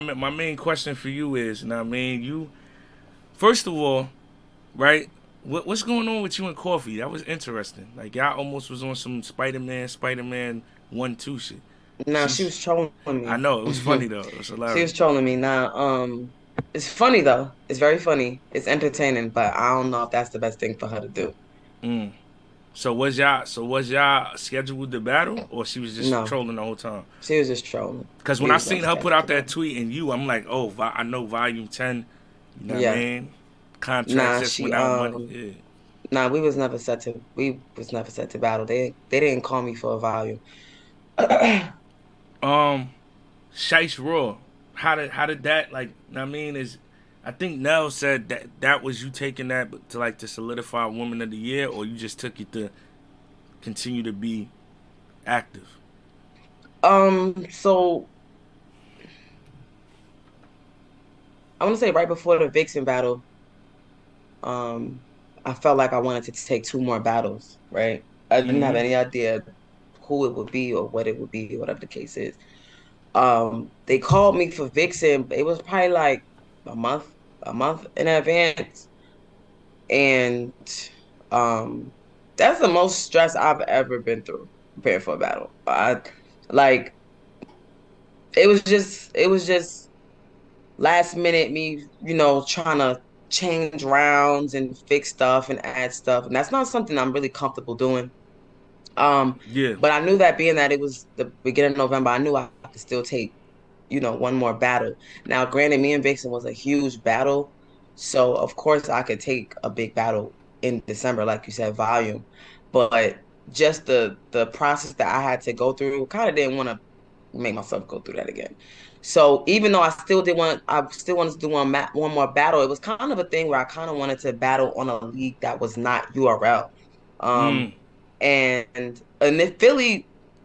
my main question for you is, now, I mean, you first of all, right? What's going on with you and Coffee? That was interesting. Like y'all almost was on some Spider Man 1-2 shit. Nah, she She's, was trolling I me. know it was funny though. It was She was hilarious. trolling me. Nah, it's funny though. It's very funny. It's entertaining, but I don't know if that's the best thing for her to do. Mm. So was y'all scheduled to battle, or she was just No, trolling the whole time? she was just trolling. Because when We I was never seen her put scheduled out to that battle. tweet and you, I'm like, oh, I know Volume 10. You know what I Yeah. mean? Contracts Nah, just went out. Money. Yeah. nah, we was never set to battle. They didn't call me for a volume. Um, Shice Raw. How did that like? I mean, is I think Nell said that was you taking that to like to solidify Woman of the Year, or you just took it to continue to be active. So I want to say right before the Vixen battle, um, I felt like I wanted to take two more battles, right? I didn't have Mm-hmm. any idea who it would be or what it would be, whatever the case is. They called me for Vixen. It was probably like a month, a month in advance, and um, that's the most stress I've ever been through preparing for a battle. I like it was just last minute me, trying to change rounds and fix stuff and add stuff, and that's not something I'm really comfortable doing. Um, Yeah. but I knew that being that it was the beginning of November, I knew I could still take, one more battle. Now, granted, me and Vixen was a huge battle, so of course I could take a big battle in December, like you said, volume. But just the process that I had to go through, kind of didn't want to make myself go through that again. So even though I still wanted to do one more battle. It was kind of a thing where I kind of wanted to battle on a league that was not URL. Um, Mm. and then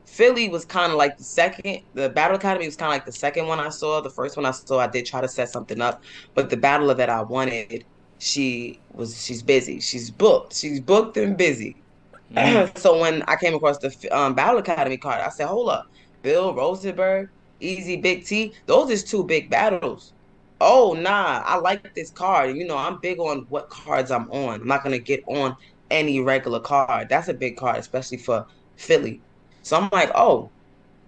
Philly was kind of like the second. The Battle Academy was kind of like the second one I saw. The first one I saw, I did try to set something up, but the battle that I wanted, she's busy. She's booked and busy. Mm. So when I came across the Battle Academy card, I said, "Hold up, Bill Rosenberg, Easy Big T. Those is two big battles." Oh nah, I like this card. I'm big on what cards I'm on. I'm not gonna get on any regular card. That's a big card, especially for Philly. So I'm like, oh,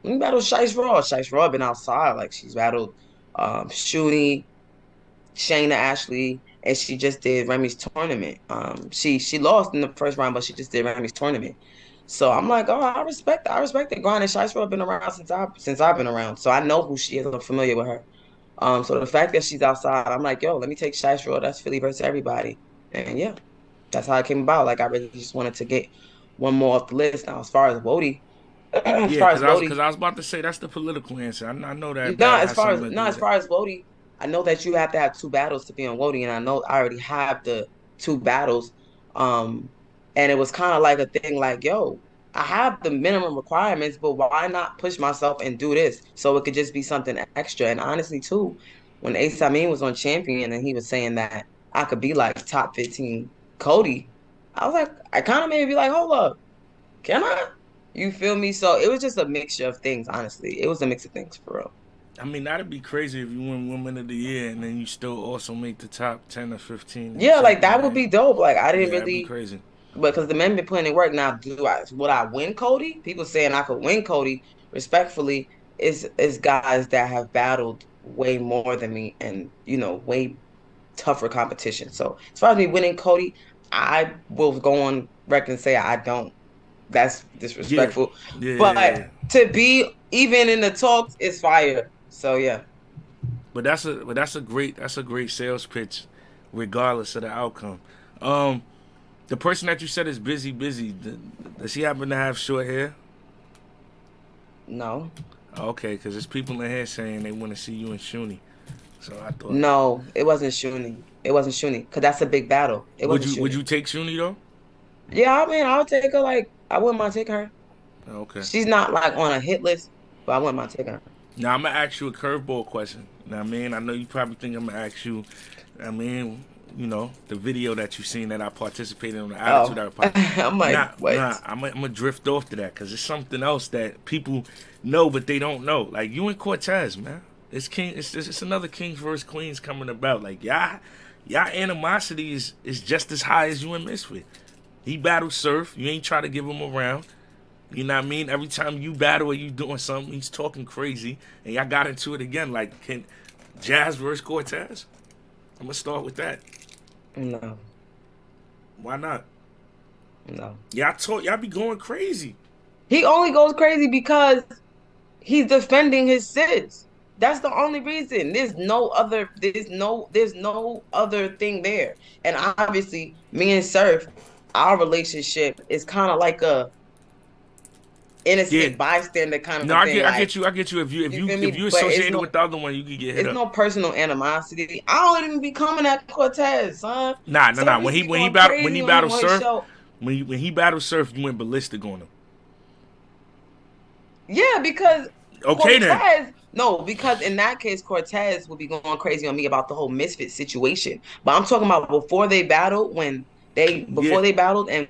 let me battle Shice Raw. Shice Raw been outside. Like she's battled Shuni, Shayna Ashley, and she just did Remy's tournament. She lost in the first round, but she just did Remy's tournament. So I'm like, oh, I respect the grind. And Shice Raw been around since I've been around. So I know who she is. I'm familiar with her. So the fact that she's outside, I'm like, yo, let me take Shice Raw. That's Philly versus everybody. And yeah, that's how it came about. Like I really just wanted to get one more off the list. Now, as far as Wody, as Yeah, far cause as I was cause Wody, I was about to say that's the political answer. I know that no, battle as has far something as to no, do with as it. far as Wody, I know that you have to have two battles to be on Wody, and I know I already have the two battles. Um, and it was kind of like a thing like, yo, I have the minimum requirements, but why not push myself and do this so it could just be something extra? And honestly, too, when Ace Amin was on Champion and he was saying that I could be like top 15 Cody, I was like, I kind of made me be like, hold up, can I? You feel me? So it was just a mixture of things, honestly. It was a mix of things for real. I mean, that'd be crazy if you win Woman of the Year and then you still also make the top 10 or 15 in Yeah, like champion. that would Like, be dope. Like I didn't yeah, that'd be really, crazy. because the men been putting in work. Now, would I win Cody? People saying I could win Cody respectfully is guys that have battled way more than me and way tougher competition. So as far as me winning Cody, I will go on record and say I don't. That's Yeah, disrespectful. yeah, yeah, yeah. But to be even in the talks is fire. So yeah. But that's a great sales pitch, regardless of the outcome. Um, the person that you said is busy. Does he happen to have short hair? No. Okay, because there's people in here saying they want to see you and Shuni. So I thought, No, it wasn't Shuni. It wasn't Shuni because that's a big battle. It would wasn't you would Shuni. you take Shuni though? Yeah, I mean, I'll take her. Like, I wouldn't mind taking her. Okay. She's not like on a hit list, but I wouldn't mind taking her. Now I'm gonna ask you a curveball question. Now, I mean, I know you probably think I'm gonna ask you. I mean, the video that you seen that I participated in the Attitude Oh, Era podcast. I'm like, what? I'm gonna drift off to that because it's something else that people know but they don't know. Like you and Cortez, man. It's king. It's another kings versus queens coming about. Like y'all animosity is just as high as you and Misfit. He battle Surf. You ain't try to give him a round. You know what I mean? Every time you battle or you doing something, he's talking crazy, and y'all got into it again. Like, can Jazz versus Cortez? I'm gonna start with that. No, Why not? no. Y'all be going crazy. He only goes crazy because he's defending his sis. That's the only reason. There's no other thing there. And obviously, me and Surf, our relationship is kind of like a Yeah. innocent bystander kind No, of thing. I Like, get you. I get you. If you if you you feel if me? you But associated with the other one, you could get hit it's up. no personal animosity. I don't even be coming at Cortez, son. Nah. Surf When used to he be when he going battled when crazy he on him battled on his Surf, show. when he battled Surf, you went ballistic on him. Yeah, because Okay then. Because in that case, Cortez would be going crazy on me about the whole Misfit situation. But I'm talking about before they battled, Yeah. before they battled, and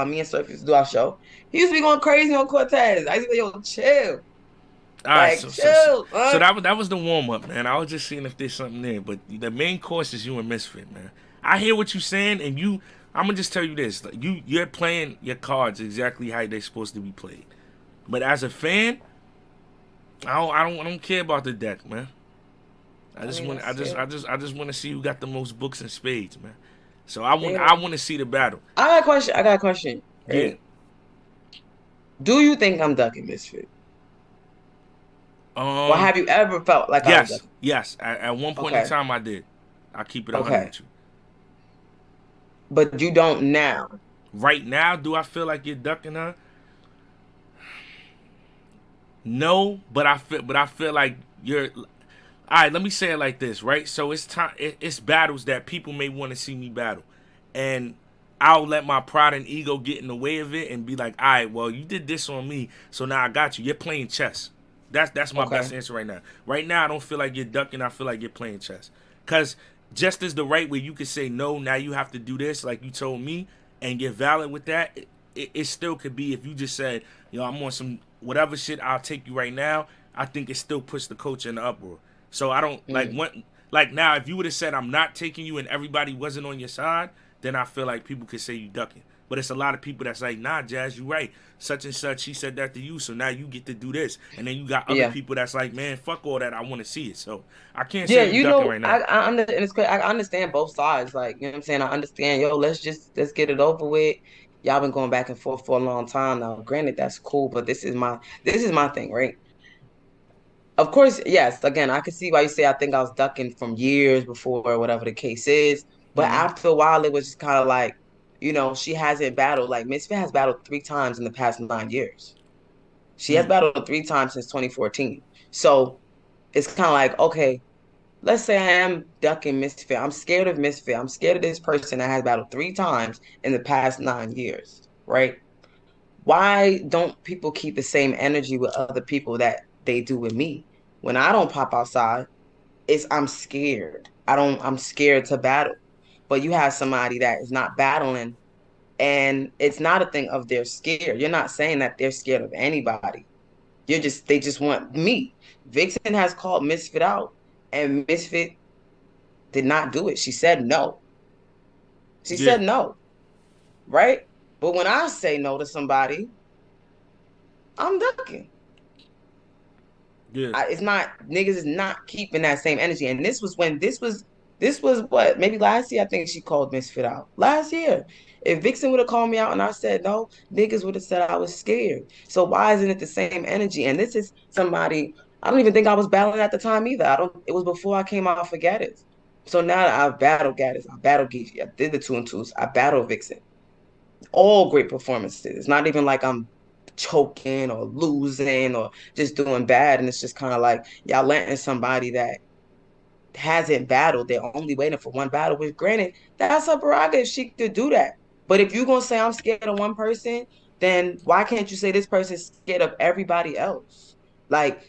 me and Surf used to do our show. He used to be going crazy on Cortez. I used to be like, yo, chill, All right. like chill, So huh? that was the warm up, man. I was just seeing if there's something there, but the main course is you and Misfit, man. I hear what you're saying, and you. I'm gonna just tell you this: like, you're playing your cards exactly how they're supposed to be played. But as a fan, I don't care about the deck, man. I I just mean, want that's fair. I just want to see who got the most books and spades, man. So I Fair. want to see the battle. I got a question. I got a question. Yeah. Right? Do you think I'm ducking Misfit? Or Um. have you ever felt like I was Yes. ducking? Yes. At one point in Okay. time, I did. I keep it 100 Okay. with you. But you don't now. Right now, do I feel like you're ducking her? No, but I feel like you're. All right, let me say it like this, right? So it's time. It's battles that people may want to see me battle, and I'll let my pride and ego get in the way of it and be like, all right, well, you did this on me, so now I got you. You're playing chess. That's my best Okay. answer right now. Right now, I don't feel like you're ducking. I feel like you're playing chess. Cause just as the right way you could say no, now you have to do this, like you told me, and get valid with that. It still could be if you just said, I'm on some whatever shit. I'll take you right now. I think it still puts the coach in the uproar. So I don't Mm. like now if you would have said I'm not taking you and everybody wasn't on your side, then I feel like people could say you ducking. But it's a lot of people that's like, nah, Jazz, you right. Such and such, he said that to you, so now you get to do this. And then you got other Yeah. people that's like, man, fuck all that. I want to see it. So I can't say Yeah, you ducking right now. and it's crazy. I understand both sides. Like, you know what I'm saying? I understand, yo, let's get it over with. Y'all been going back and forth for a long time now. Granted, that's cool, but this is my thing, right? Of course, yes, again, I can see why you say I think I was ducking from years before, or whatever the case is. But Mm-hmm. after a while, it was just kind of like, she hasn't battled. Like, Misfit has battled 3 times in the past 9 years. She has Mm. battled 3 times since 2014. So it's kind of like, okay, let's say I am ducking Misfit. I'm scared of Misfit. I'm scared of this person that has battled 3 times in the past 9 years, right? Why don't people keep the same energy with other people that they do with me? When I don't pop outside, I'm scared. I'm scared to battle. But you have somebody that is not battling, and it's not a thing of they're scared. You're not saying that they're scared of anybody. They just want me. Vixen has called Misfit out, and Misfit did not do it. She said no. She Yeah, said no, right? But when I say no to somebody, I'm ducking. yeah. It's not niggas is not keeping that same energy. And this was what maybe last year. I think she called Misfit out last year. If Vixen would have called me out and I said no, niggas would have said I was scared. So why isn't it the same energy? And this is somebody I don't even think I was battling at the time either. I don't. It was before I came out for Gaddis. So now that I've battled Gaddis, I battled Geezy, I did the 2 and 2s, I battled Vixen. All great performances. It's not even like I'm choking or losing or just doing bad. And it's just kind of like y'all letting somebody that hasn't battled, they're only waiting for one battle, which granted, that's a prerogative. She could do that. But if you're gonna say I'm scared of one person, then why can't you say this person's scared of everybody else? Like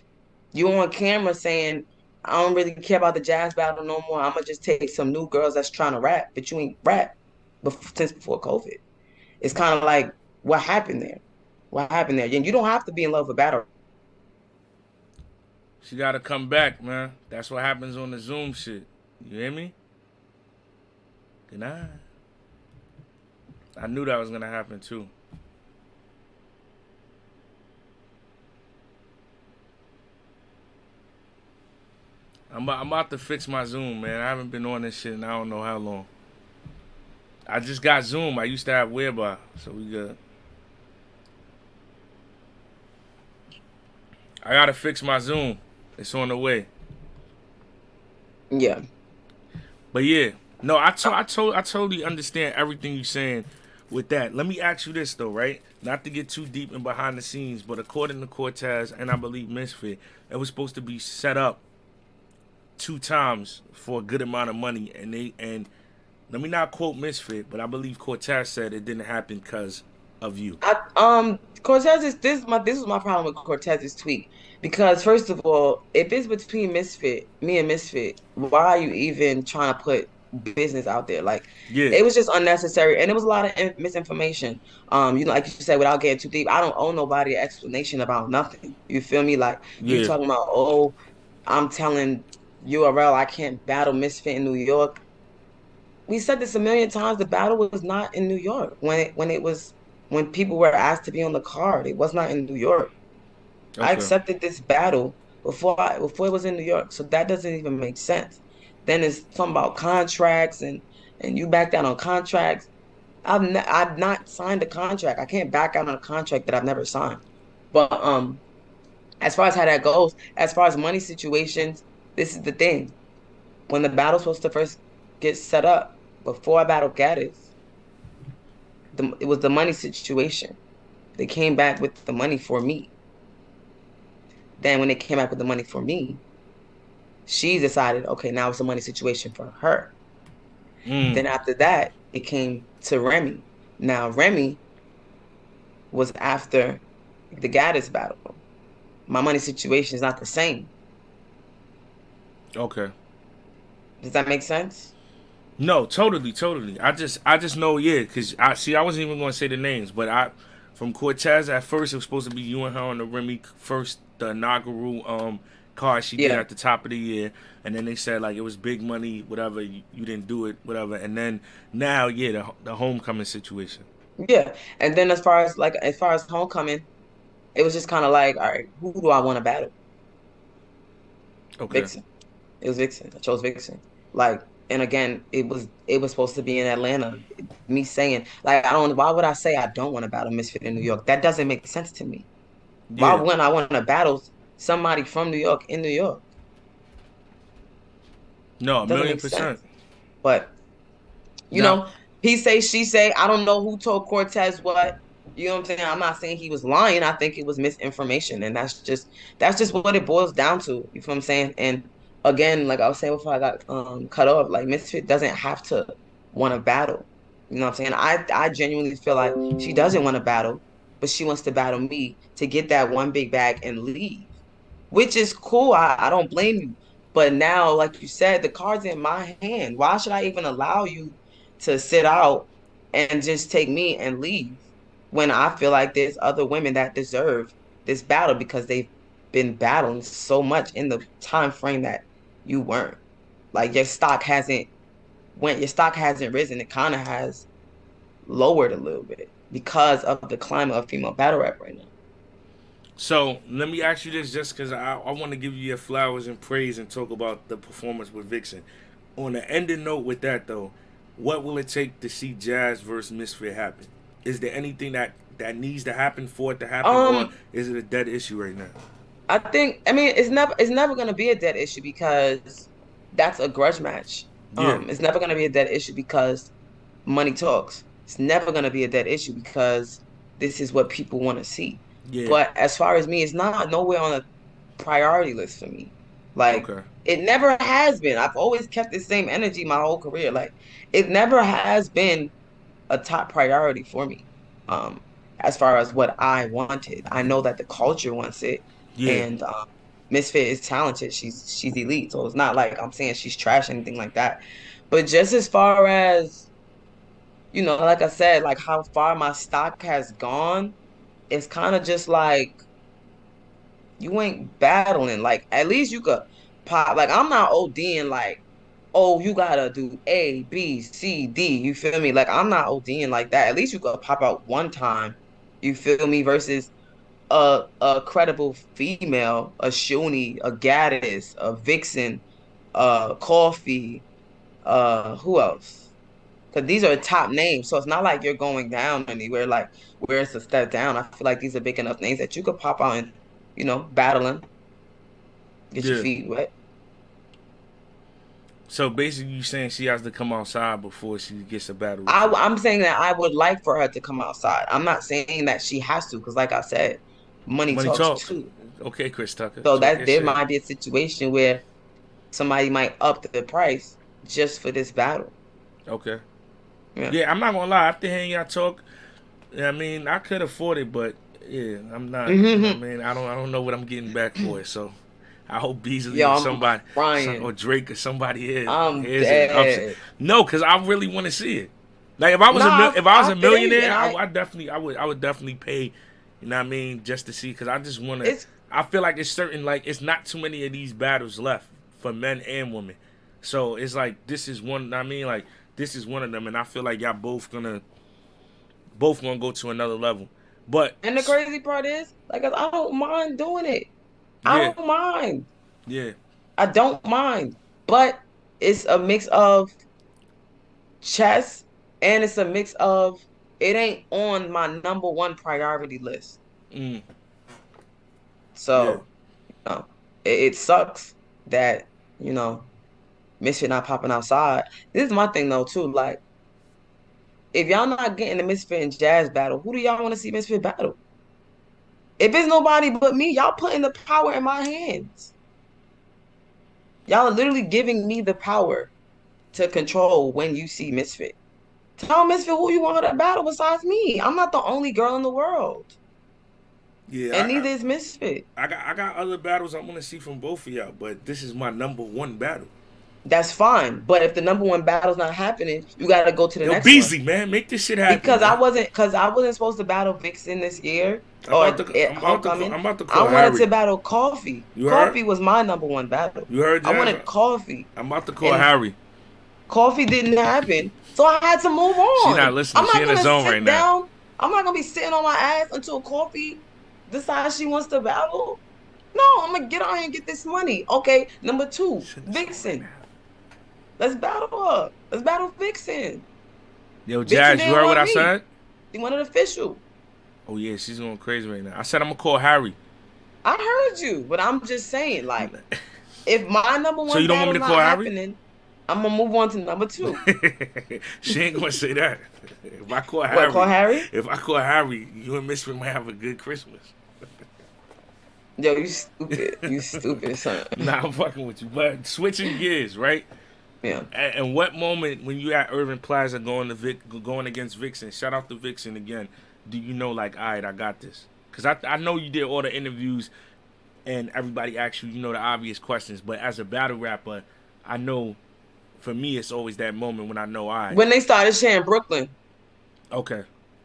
you on camera saying, I don't really care about the jazz battle no more. I'm gonna just take some new girls that's trying to rap, but you ain't rap since before COVID. It's kind of like what happened there? What happened there? And you don't have to be in love with battle. She got to come back, man. That's what happens on the Zoom shit. You hear me? Good night. I knew that was gonna happen too. I'm about to fix my Zoom, man. I haven't been on this shit in I don't know how long. I just got Zoom. I used to have Whereby, so we good. I gotta fix my Zoom. It's on the way. Yeah. But yeah, no, I totally understand everything you're saying with that. Let me ask you this though, right? Not to get too deep and behind the scenes, but according to Cortez and I believe Misfit, it was supposed to be set up two times for a good amount of money, and let me not quote Misfit, but I believe Cortez said it didn't happen because of you. Cortez is this was my problem with Cortez's tweet because first of all, if it's between Misfit, me and Misfit, why are you even trying to put business out there? Like Yeah, it was just unnecessary and it was a lot of misinformation. Like you said, without getting too deep, I don't owe nobody an explanation about nothing. You feel me? Like you yeah, talking about, oh, I'm telling URL I can't battle Misfit in New York. We said this a million times. The battle was not in New York when people were asked to be on the card. It was not in New York. I okay, accepted this battle before it was in New York, so that doesn't even make sense. Then it's talking about contracts and you back down on contracts. I've not signed a contract. I can't back out on a contract that I've never signed. But as far as how that goes, as far as money situations, this is the thing. When the battle's supposed to first get set up before I battle Gaddis, it was the money situation. They came back with the money for me. Then when they came back with the money for me, she decided, okay, now it's a money situation for her. mm, Then after that, it came to Remy. Now Remy was after the Gaddis battle. My money situation is not the same. okay. Does that make sense? No, totally, totally. I just know, yeah, because I see. I wasn't even going to say the names, but from Cortez at first it was supposed to be you and her on the Remy first, the inaugural card she did Yeah. at the top of the year, and then they said like it was big money, whatever. You didn't do it, whatever, and then now, yeah, the homecoming situation. Yeah. And then as far as homecoming, it was just kind of like, all right, who do I want to battle? Okay, Vixen. It was Vixen. I chose Vixen. Like, and again, it was supposed to be in Atlanta. Me saying, like, why would I say I don't want to battle Misfit in New York? That doesn't make sense to me. Why yeah, wouldn't I want to battle somebody from New York in New York? no, a It doesn't million make percent. sense. But you Now, know, he say, she say. I don't know who told Cortez what. You know what I'm saying? I'm not saying he was lying. I think it was misinformation, and that's just what it boils down to. You feel what I'm saying? And again, like I was saying before I got cut off, like Misfit doesn't have to want to battle. You know what I'm saying? I genuinely feel like she doesn't want to battle, but she wants to battle me to get that one big bag and leave, which is cool. I don't blame you. But now, like you said, the card's in my hand. Why should I even allow you to sit out and just take me and leave when I feel like there's other women that deserve this battle because they've been battling so much in the time frame that you weren't. Like your stock hasn't risen. It kind of has lowered a little bit because of the climate of female battle rap right now. so let me ask you this, just because I want to give you your flowers and praise and talk about the performance with Vixen. On the ending note with that though, what will it take to see Jazz versus Misfit happen? Is there anything that needs to happen for it to happen, or Um, is it a dead issue right now? I mean, it's never gonna be a dead issue because that's a grudge match. Yeah, It's never gonna be a dead issue because money talks. It's never gonna be a dead issue because this is what people want to see. yeah, But as far as me, it's not nowhere on a priority list for me. Like okay, it never has been. I've always kept the same energy my whole career. Like it never has been a top priority for me. Um, as far as what I wanted, I know that the culture wants it, yeah, and Misfit is talented. She's elite, so it's not like I'm saying she's trash or anything like that. But just as far as like I said, like how far my stock has gone, it's kind of just like You ain't battling. Like at least you could pop. Like I'm not ODing like, oh, you gotta do A, B, C, D. You feel me? Like I'm not ODing like that. At least you could pop out one time. You feel me? Versus a credible female, a Shuni, a Gaddis, a Vixen, Coffee, who else? Because these are top names, so it's not like you're going down anywhere. Like where it's a step down. I feel like these are big enough names that you could pop out and battling, get your Yeah. feet wet. So basically, you saying she has to come outside before she gets a battle with I, you. I'm saying that I would like for her to come outside. I'm not saying that she has to, because like I said, money Money talks talks. too. Okay, Chris Tucker, So talk that your there shit. might be a situation where somebody might up the price just for this battle. Okay. Yeah. Yeah, I'm not gonna lie. After hearing y'all talk, I mean, I could afford it, but yeah, I'm not. I mean, I don't know what I'm getting back for it. So I hope Beasley Yo, or I'm somebody, or crying. Drake or somebody I'm hears it and ups it. dead. No, because I really want to see it. Like if I was Nah, if I was I a feel you, millionaire, and I would definitely pay. You know what I mean? Just to see, because I just want to. it's I feel like it's certain, like it's not too many of these battles left for men and women. So it's like this is one. I mean, like this is one of them, and I feel like y'all both gonna go to another level. But and the crazy part is, like, I don't mind doing it. I yeah, don't mind. yeah, I don't mind. But it's a mix of chess and it's a mix of it ain't on my number one priority list. mm, yeah, So, no, it sucks that, you know, Misfit not popping outside. This is my thing though, too. Like, if y'all not getting the Misfit and Jazz battle, who do y'all want to see Misfit battle? If it's nobody but me, y'all putting the power in my hands. Y'all are literally giving me the power to control when you see Misfit. Tell Misfit who you want to battle besides me. I'm not the only girl in the world. And yeah. neither is Misfit. I got other battles I want to see from both of y'all, but this is my number one battle. That's fine. But if the number one battle's not happening, you gotta go to the Yo, next one. Beasley, man, make this shit happen, man. Because I wasn't supposed to battle Vixen this year I'm about or to at I'm about to call Homecoming. I'm about to I call wanted to Harry. battle Coffee. You heard? Coffee was my number one battle. You heard, I Jazz? wanted Coffee. I'm about to call And Harry. Coffee didn't happen. So I had to move She not on. listening. I'm She not in the gonna zone right sit now. down. I'm not gonna be sitting on my ass until Coffee decides she wants to battle. No, I'm gonna get on here and get this money. Okay, number two, She's in the zone right Vixen. now. Let's battle her. Let's battle Vixen. Yo, Vixen Jazz, you didn't heard what want I me. said? She wanted official. Oh yeah, she's going crazy right now. I said I'm gonna call Harry. I heard you, but I'm just saying, like, if my number So one you don't want me battle's to call not Harry? happening, I'm gonna move on to number two. She ain't gonna say that. If I call What, call Harry, Harry? if I call Harry, you and Misfit might have a good Christmas. Yo, you stupid. You stupid, son. Nah, I'm fucking with you. But switching gears, right? Yeah. And what moment when you at Irving Plaza going against Vixen? Shout out to Vixen again. Do you know like, all right, I got this? Because I know you did all the interviews and everybody asked you, the obvious questions. But as a battle rapper, I know for me it's always that moment when I know I. When they started sharing Brooklyn, Okay,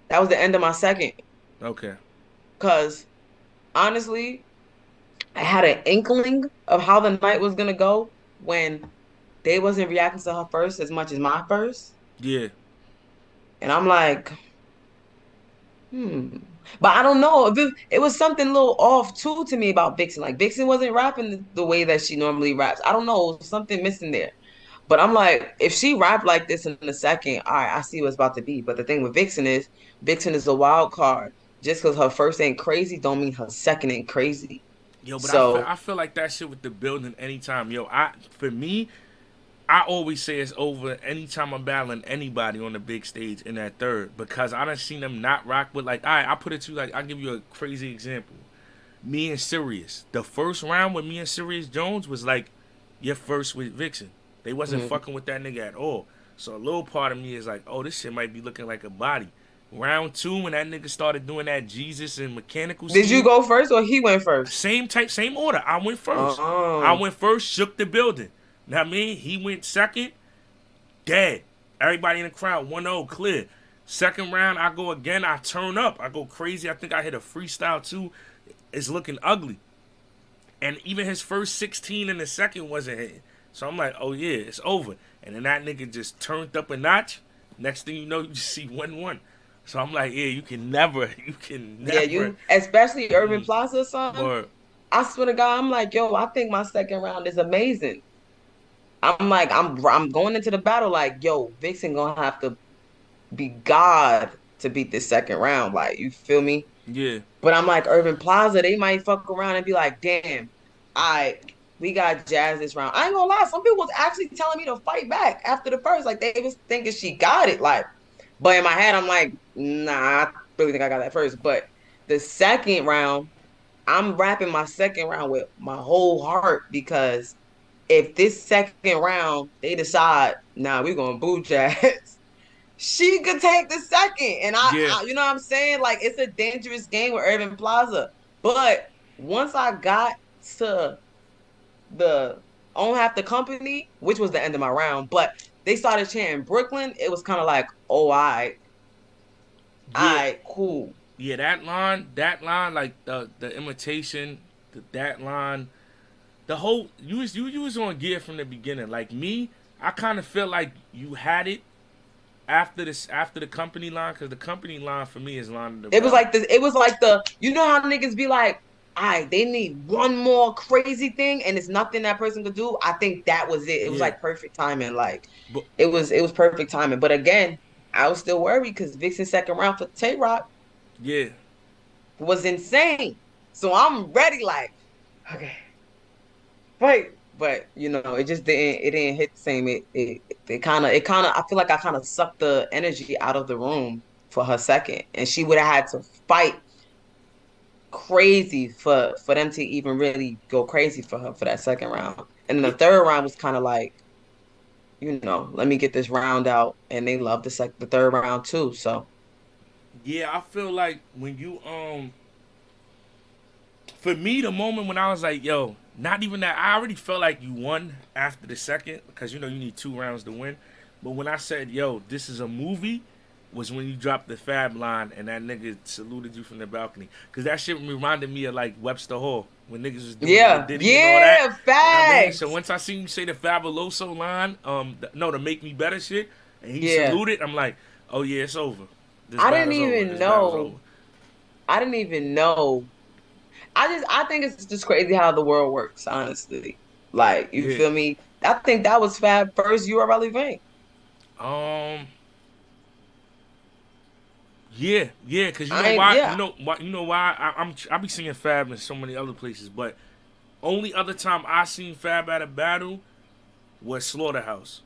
that was the end of my second. okay, Cause honestly, I had an inkling of how the night was gonna go when they wasn't reacting to her first as much as my first. yeah, And I'm like, hmm. But I don't know. It was something a little off too to me about Vixen. Like Vixen wasn't rapping the way that she normally raps. I don't know, something missing there. But I'm like, if she rap like this in a second, all right, I see what's about to be. But the thing with Vixen is a wild card. Just because her first ain't crazy, don't mean her second ain't crazy. yo. But So, I feel like that shit with the building anytime, yo. For me, I always say it's over anytime I'm battling anybody on the big stage in that third because I done seen them not rock with like, all right, I put it to you like, I'll give you a crazy example. Me and Sirius. The first round with me and Sirius Jones was like your first with Vixen. They wasn't mhm. fucking with that nigga at all. So a little part of me is like, oh, this shit might be looking like a body. Round two, when that nigga started doing that Jesus and mechanical Did you scheme, go first or he went first? same order. I went first. I Oh, went first, shook the building. Now I mean, he went second, dead. Everybody in the crowd, 1-0, clear. Second round, I go again. I turn up. I go crazy. I think I hit a freestyle too. It's looking ugly. And even his first 16 in the second wasn't hitting. So I'm like, oh yeah, it's over. And then that nigga just turned up a notch. Next thing you know, you just see 1-1. So I'm like, yeah, you can Yeah, never. you, especially Urban Plaza, son. Or I swear to God, I'm like, yo, I think my second round is amazing. I'm like, I'm going into the battle like, yo, Vixen gonna have to be God to beat this second round. Like, you feel me? yeah, But I'm like, Urban Plaza, they might fuck around and be like, damn, we got Jazz this round. I ain't gonna lie, some people was actually telling me to fight back after the first. Like, they was thinking she got it. Like, but in my head, I'm like, nah, I really think I got that first. But the second round, I'm rapping my second round with my whole heart because if this second round they decide, nah, we're gonna boo Jazz, she could take the second. And yeah, you know what I'm saying? Like it's a dangerous game with Urban Plaza. But once I got to the Own Half the Company, which was the end of my round, but they started chanting Brooklyn, it was kind of like, oh, yeah, cool. yeah. That line, like the imitation, that line, the whole you was on gear from the beginning. Like me, I kind of feel like you had it after the company line, because the company line for me is line of the It was battle. like this. It was like you know how niggas be like, they need one more crazy thing, and it's nothing that person could do. I think that was it. It was Yeah, like perfect timing. Like but it was perfect timing. But again, I was still worried because Vixen's second round for Tay Rock yeah, was insane. So I'm ready. Like, okay, wait. But it just didn't hit the same. It kind of I feel like I kind of sucked the energy out of the room for her second, and she would have had to fight crazy for them to even really go crazy for her for that second round. And then yeah, the third round was kind of like, let me get this round out. And they loved the third round too. So yeah. I feel like when you for me, the moment when I was like, yo, not even that, I already felt like you won after the second, because you need 2 rounds to win. But when I said, yo, this is a movie, was when you dropped the Fab line and that nigga saluted you from the balcony. Because that shit reminded me of like Webster Hall when niggas was doing it with yeah, Diddy and all that. yeah, You know what I mean? So facts. once I seen you say the Fabuloso line, no, the Make Me Better shit, and he Yeah. saluted, I'm like, oh yeah, it's over. This I didn't battle's over. even This battle's know. over. I didn't even know. I think it's just crazy how the world works, honestly. Like, you Yeah. feel me? I think that was Fab first URL event. Um. Yeah, yeah, because you know I ain't why? yeah, You know why? I be seeing Fab in so many other places, but only other time I seen Fab at a battle was Slaughterhouse,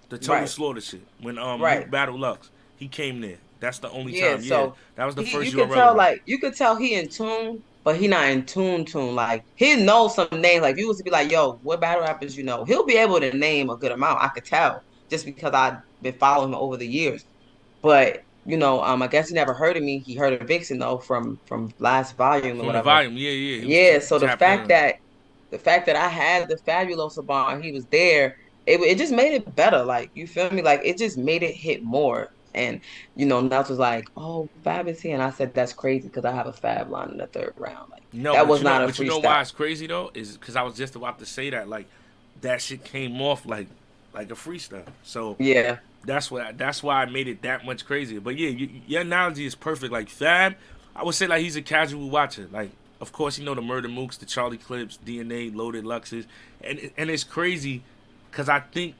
the Total right, Slaughter shit. When right. Luke battled Lux, he came there. That's the only Yeah, time. Yeah, so that was the he first you could URL tell event. like you could tell he in tune, but he not in tune. Like he knows some names. Like if you was to be like, yo, what battle rappers you know? He'll be able to name a good amount. I could tell just because I've been following him over the years. But I guess he never heard of me. He heard of Vixen though from last volume or From the whatever. volume, yeah, yeah, he was Yeah, so the tapped in fact on it. that I had the Fabulous bar, he was there, it just made it better. Like you feel me? Like it just made it hit more. And Nuts was like, "Oh, Fab is here," and I said, "That's crazy because I have a Fab line in the third round." Like No, that was not a but you know why freestyle. it's crazy though is because I was just about to say that, like, that shit came off like a freestyle. So Yeah, that's why I made it that much crazier. But yeah, your analogy is perfect. Like Fab, I would say like he's a casual watcher. Like, of course, the Murder Mooks, the Charlie Clips, DNA, Loaded Luxes, and it's crazy because I think,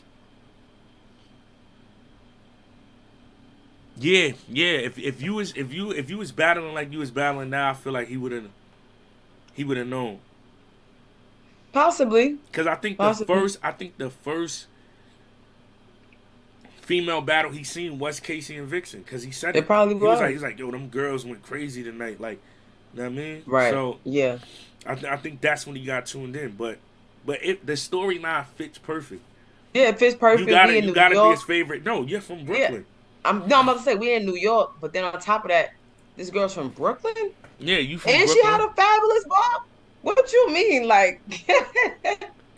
yeah, yeah. If you was battling like you was battling now, I feel like he would have known. possibly, Because possibly. I think the first female battle he seen was Casey and Vixen, because he said It it. probably He's was. like, yo, them girls went crazy tonight. Like, you know what I mean? Right. So Yeah. I think that's when he got tuned in. But the storyline fits perfect. Yeah, it fits perfect. We in You New gotta be York. his favorite. No, you're from Yeah. Brooklyn. I'm about to say we in New York, but then on top of that, this girl's from Brooklyn. Yeah, you from And she had Brooklyn. a fabulous bob. What you mean? Like,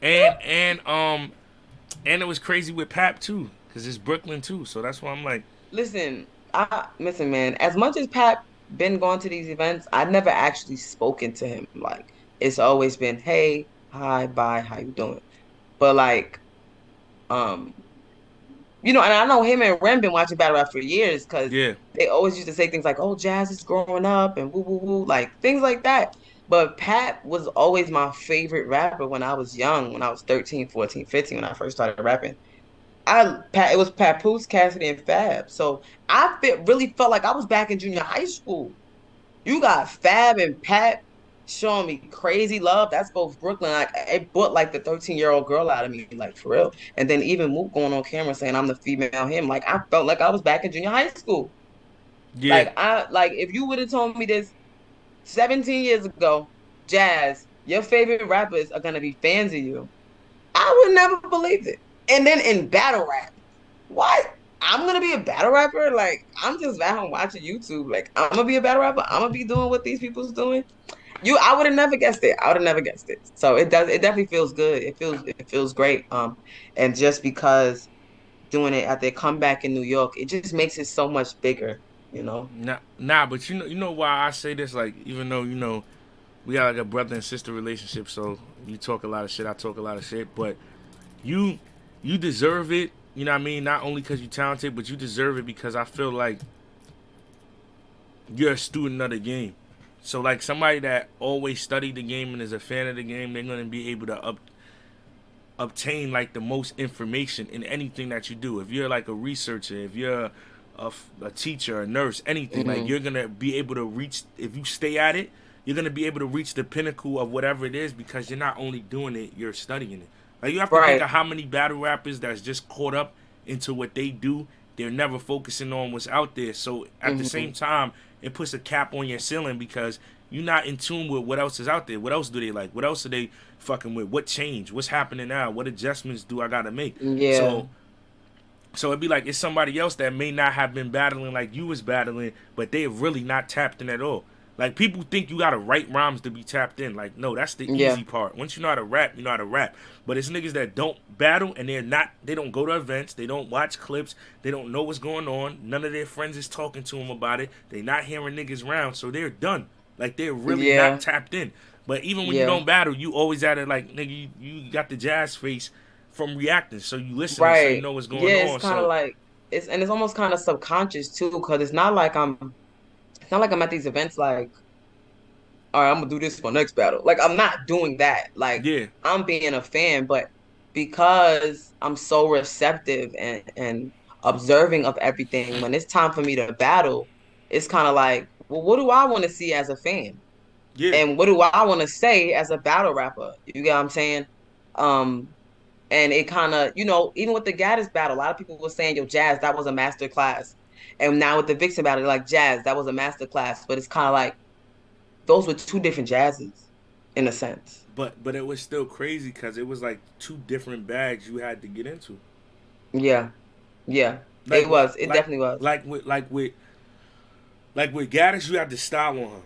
And and it was crazy with Pap too, because it's Brooklyn too. So that's why I'm like, listen, man. As much as Pat been going to these events, I never actually spoken to him. Like, it's always been, hey, hi, bye, how you doing? But like, um, and I know him and Ren been watching battle rap for years because Yeah, they always used to say things like, "Oh, Jazz is growing up" and woo woo woo, like things like that. But Pat was always my favorite rapper when I was young, when I was 13, 14, 15, when I first started rapping. It was Papoose, Cassidy, and Fab. So really felt like I was back in junior high school. You got Fab and Pat showing me crazy love. That's both Brooklyn. Like it brought like the 13-year-old girl out of me, like for real. And then even Mook going on camera saying I'm the female him. Like I felt like I was back in junior high school. yeah. Like if you would have told me this 17 years ago, Jazz, your favorite rappers are gonna be fans of you, I would never believe it. And then in battle rap, what? I'm gonna be a battle rapper? Like I'm just at home watching YouTube. Like I'm gonna be a battle rapper. I'm gonna be doing what these people's doing. I would have never guessed it. I would have never guessed it. So it definitely feels good. It feels great. And just because doing it at their comeback in New York, it just makes it so much bigger, you know? Nah, but you know why I say this? Like, even though we got like a brother and sister relationship, so you talk a lot of shit, I talk a lot of shit, but you you deserve it. You know what I mean? Not only because you're talented, but you deserve it because I feel like you're a student of the game. So like somebody that always studied the game and is a fan of the game, they're gonna be able to obtain like the most information in anything that you do. If you're like a researcher, if you're a teacher, a nurse, anything, like Hmm. you're gonna be able to reach. If you stay at it, you're gonna be able to reach the pinnacle of whatever it is because you're not only doing it, you're studying it. Like you have to think Right. of how many battle rappers that's just caught up into what they do. They're never focusing on what's out there. So at the Hmm. same time, it puts a cap on your ceiling because you're not in tune with what else is out there. What else do they like? What else are they fucking with? What change? What's happening now? What adjustments do I gotta make? Yeah. So it'd be like it's somebody else that may not have been battling like you was battling, but they're really not tapped in at all. Like people think you gotta write rhymes to be tapped in. Like no, that's the Yeah. easy part. Once you know how to rap, you know how to rap. But it's niggas that don't battle and they don't go to events, they don't watch clips, they don't know what's going on. None of their friends is talking to them about it. They not hearing niggas round, so they're done. Like they're really not Yeah. tapped in. But even when you Yeah. don't battle, you always at it like nigga, you got the jazz face from reacting, so you listening, so you Right. know what's Yeah, going it's on. kind of So like it's almost kind of subconscious too, because it's not like I'm at these events like, all right, I'm gonna do this for next battle. Like I'm not doing that. Like yeah, I'm being a fan, but because I'm so receptive and observing of everything, when it's time for me to battle, it's kind of like, well, what do I want to see as a fan? yeah, And what do I want to say as a battle rapper? You get what I'm saying? Um, and it kind of, even with the Gaddis battle, a lot of people were saying, yo, Jazz, that was a master class. And now with the Vixen battle, they're like, Jazz, that was a master class. But it's kind of like those were two different jazzes in a sense. but it was still crazy because it was like two different bags you had to get into. Yeah. Yeah. Like It what? was. It definitely was. Like with Gaddis, you had to style on her.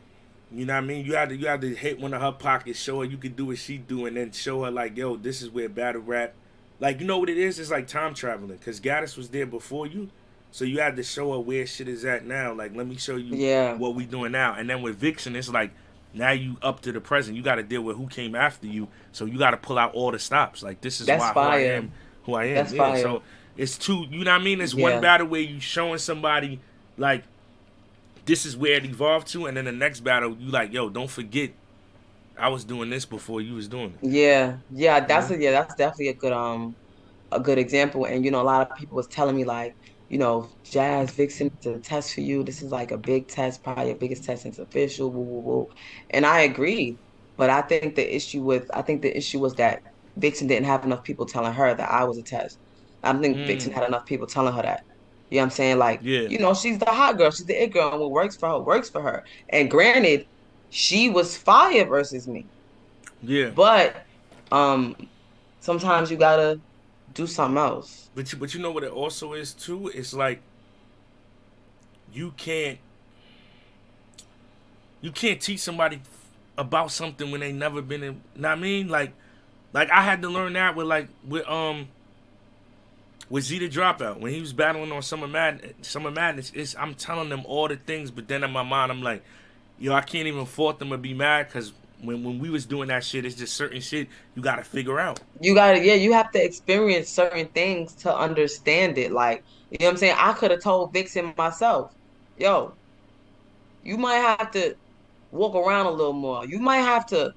You know what I mean? You had to hit one of her pockets, show her you could do what she do, and then show her like, yo, this is where battle rap. Like you know what it is? It's like time traveling because Gaddis was there before you, so you had to show her where shit is at now. Like let me show you Yeah. what we doing now. And then with Vixen, it's like now you up to the present. You got to deal with who came after you, so you got to pull out all the stops. Like this is That's why who I fire. am, who I am. That's Yeah. fire. So it's two. You know what I mean? It's one Yeah. battle where you showing somebody like this is where it evolved to, and then the next battle you like, yo, don't forget I was doing this before you was doing it. Yeah. Yeah. You know? That's definitely a good example. And a lot of people was telling me like, Jazz Vixen is a test for you. This is like a big test, probably your biggest test since official. Woo, woo, woo. And I agree. But I think the issue was that Vixen didn't have enough people telling her that I was a test. I don't think Vixen Mm, had enough people telling her that. You know what I'm saying? Like, yeah, she's the hot girl, she's the it girl, and what works for her works for her. And granted, she was fire versus me. yeah. But um sometimes you gotta do something else. But you know what it also is too. It's like you can't you can't teach somebody about something when they never been in. Know what I mean? Like I had to learn that with Z the Dropout when he was battling on Summer Madness. I'm telling them all the things, but then in my mind I'm like, yo, I can't even fault them or be mad because When we was doing that shit, it's just certain shit you gotta figure out. You gotta, yeah, you have to experience certain things to understand it. Like, you know what I'm saying? I could have told Vixen myself, yo, you might have to walk around a little more. You might have to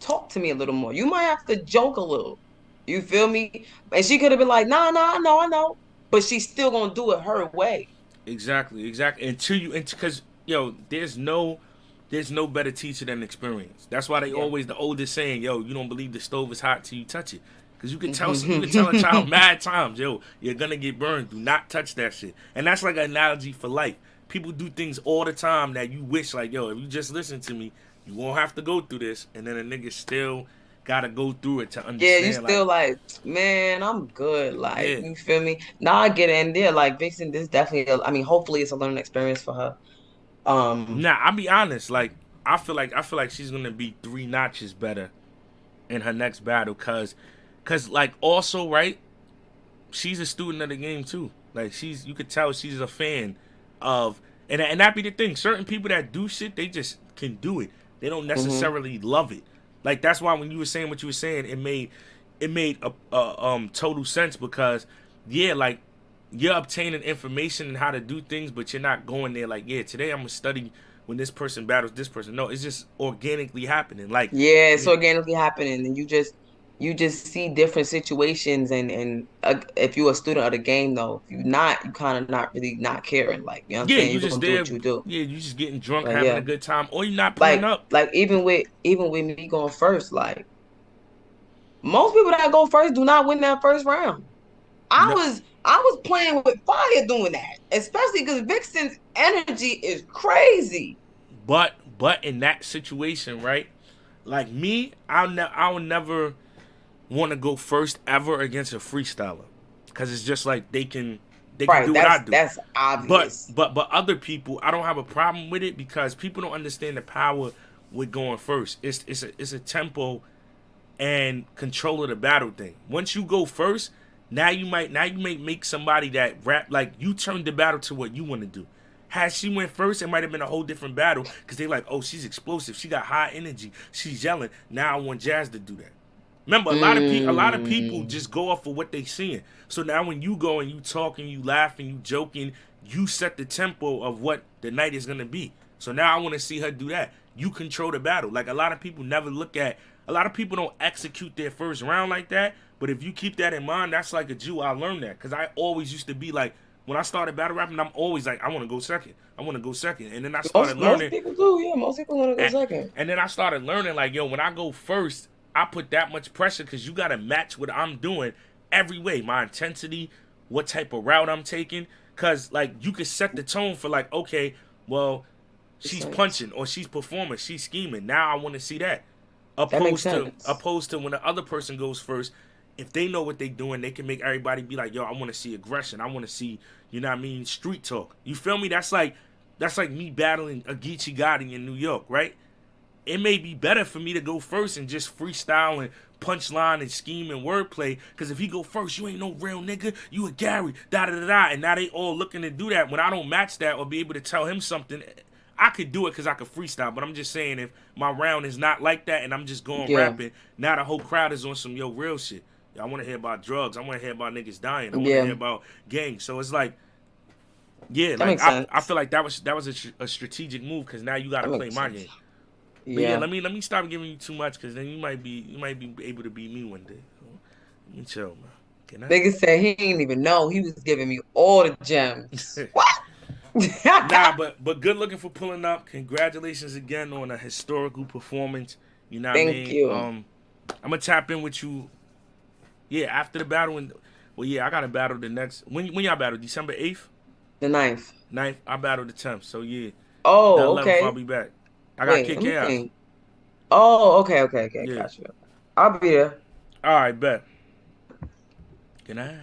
talk to me a little more. You might have to joke a little. You feel me? And she could have been like, nah, nah, I know. But she's still gonna do it her way. Exactly, exactly. Until you, because yo, there's no better teacher than experience. That's why they Yeah. always the oldest saying, yo, you don't believe the stove is hot till you touch it. Cause you could tell a child mad times, yo, you're gonna get burned. Do not touch that shit. And that's like an analogy for life. People do things all the time that you wish, like, yo, if you just listen to me, you won't have to go through this. And then a nigga still gotta go through it to Yeah, you understand, like, still like, man, I'm good. Like, yeah. you feel me? Now I get it. And yeah, like Vixen, this definitely, I mean, hopefully it's a learning experience for her. Um, Nah, I'll be honest, like, I feel like she's gonna be three notches better in her next battle, cause like also right, she's a student of the game too. Like you could tell she's a fan of, and that be the thing. Certain people that do shit, they just can do it. They don't mhm. necessarily love it. Like that's why when you were saying what you were saying, it made a total sense because yeah, like you're obtaining information and how to do things, but you're not going there like yeah, today I'm gonna study when this person battles this person. No, it's just organically happening. Like Yeah, it's yeah, organically happening, and you just see different situations, and if you're a student of the game, though, if you're not, you kind of not really not caring, like you know what I'm yeah, saying. you You're just gonna do there. what you do, Yeah, you just getting drunk, but having a yeah, good time, or you're not pulling like up. like even with me going first, like most people that go first do not win that first round. I No, was I was playing with fire doing that, especially because Vixen's energy is crazy. but in that situation, right? Like me, I will never want to go first ever against a freestyler, because it's just like they can Right, do what I do. that's But obvious. but other people, I don't have a problem with it because people don't understand the power with going first. It's a tempo and control of the battle thing. Once you go first, now you might make somebody that rap like you turned the battle to what you want to do. Had she went first, it might have been a whole different battle because they like, oh, she's explosive, she got high energy, she's yelling. Now I want Jazz to do that. Remember, a lot of people Mm, just go off of what they seeing. So now when you go and you talking, you laughing, you joking, you set the tempo of what the night is gonna be. So now I want to see her do that. You control the battle. Like a lot of people never look at. A lot of people don't execute their first round like that. But if you keep that in mind, that's like a Jew. I learned that because I always used to be like, when I started battle rapping, I'm always like, I want to go second. I want to go second. And then I started most learning people do, yeah. Most people want to go and, second. and then I started learning like, yo, when I go first, I put that much pressure because you got to match what I'm doing every way. My intensity, what type of route I'm taking. Because, like, you could set the tone for, like, okay, well, Makes she's sense. punching or she's performing, she's scheming. Now I want to see that. That makes sense. Opposed to when the other person goes first, if they know what they doing, they can make everybody be like, yo, I want to see aggression. I want to see, you know what I mean, street talk. You feel me? That's like me battling a Geechee Gotti in New York, right? It may be better for me to go first and just freestyle and punchline and scheme and wordplay. Because if he go first, you ain't no real nigga. You a Gary, da da da da. And now they all looking to do that. When I don't match that or be able to tell him something, I could do it because I could freestyle. But I'm just saying, if my round is not like that and I'm just going Yeah, rapping, now the whole crowd is on some yo real shit. I want to hear about drugs. I want to hear about niggas dying. I want to yeah, hear about gangs. So it's like, yeah, that like makes I sense. feel like that was a strategic move because now you got to That play makes my sense. game. But yeah, Yeah. let me stop giving you too much because then you might be able to beat me one day. So, let me chill, man. Can Nigga said he didn't even know he was giving me all the gems. I? What? Nah, but good looking for pulling up. Congratulations again on a historical performance. You know what I Thank mean? you. I'm gonna tap in with you. Yeah, after the battle and well, yeah, I got to battle the next. When y'all battle December 8th, The ninth. 9th. I battle the 10th. So yeah, the Oh, 11th I'll okay. be back. I got Wait, kick let me chaos. think. Oh, okay, Yeah. gotcha. I'll be there. All right, bet. Good night.